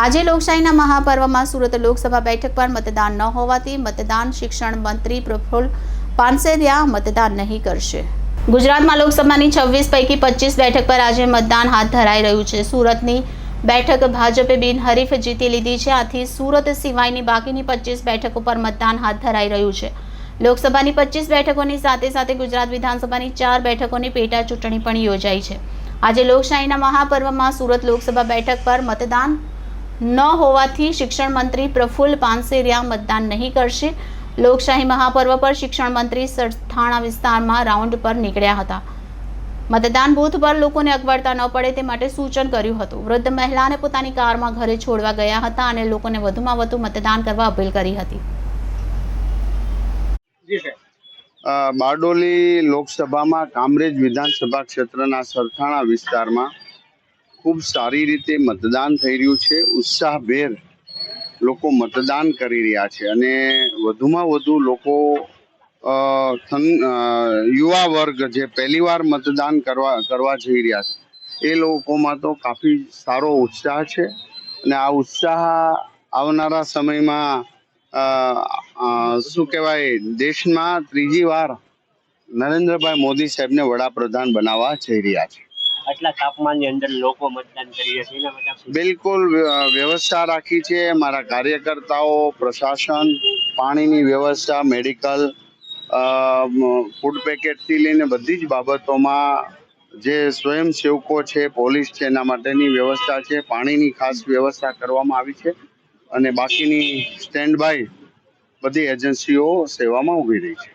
આજે લોકશાહીના મહાપર્વમાં સુરત લોકસભા બેઠક પર મતદાન ન હોવાથી મતદાન શિક્ષણ મંત્રી પ્રફુલ્લ પાનસેરિયા મતદાન નહીં કરશે। ગુજરાતમાં લોકસભાની 26 પૈકી 25 બેઠક પર આજે મતદાન હાથ ધરાઈ રહ્યું છે। સુરતની બેઠક ભાજપે બિનહરીફ જીતી લીધી છે। આથી સુરત સિવાયની બાકીની 25 બેઠકો પર મતદાન હાથ ધરાઈ રહ્યું છે। લોકસભાની 25 બેઠકોની સાથે સાથે ગુજરાત વિધાનસભાની 4 બેઠકોની પેટા ચૂંટણી પણ યોજાઈ છે। આજે લોકશાહીના મહાપર્વમાં સુરત લોકસભા બેઠક પર મતદાન ન હોવાથી શિક્ષણ મંત્રી પ્રફુલ્લ પાનસેરિયા મતદાન નહીં કરશે। લોકશાહી મહાપર્વ પર શિક્ષણ મંત્રી સરથાણા વિસ્તારમાં રાઉન્ડ પર નીકળ્યા હતા। મતદાન બૂથ પર લોકોને અગવડતા ન પડે તે માટે સૂચન કર્યું હતું। વૃદ્ધ મહિલાને પોતાની કારમાં ઘરે છોડવા ગયા હતા અને લોકોને વધુમાં વધુ મતદાન કરવા અપીલ કરી હતી। બારડોલી લોકસભામાં કામરેજ વિધાનસભા ક્ષેત્રના સરથાણા વિસ્તારમાં ખૂબ સારી રીતે મતદાન થઈ રહ્યું છે। ઉત્સાહભેર લોકો મતદાન કરી રહ્યા છે અને વધુમાં વધુ લોકો યુવા વર્ગ જે પહેલીવાર મતદાન કરવા જઈ રહ્યા છે એ લોકોમાં તો કાફી સારો ઉત્સાહ છે અને આ ઉત્સાહ આવનારા સમયમાં શું કહેવાય દેશમાં ત્રીજી વાર નરેન્દ્રભાઈ મોદી સાહેબને વડાપ્રધાન બનાવવા જઈ રહ્યા છે। આટલા તાપમાનની અંદર લોકો મતદાન કરી રહ્યા છે। બિલકુલ વ્યવસ્થા રાખી છે। મારા કાર્યકર્તાઓ, પ્રશાસન, પાણીની વ્યવસ્થા, મેડિકલ, ફૂડ પેકેટથી લઈને બધી જ બાબતોમાં જે સ્વયંસેવકો છે, પોલીસ છે, એના માટેની વ્યવસ્થા છે। પાણીની ખાસ વ્યવસ્થા કરવામાં આવી છે અને બાકીની સ્ટેન્ડ બાય બધી એજન્સીઓ સેવામાં ઊભી રહી છે।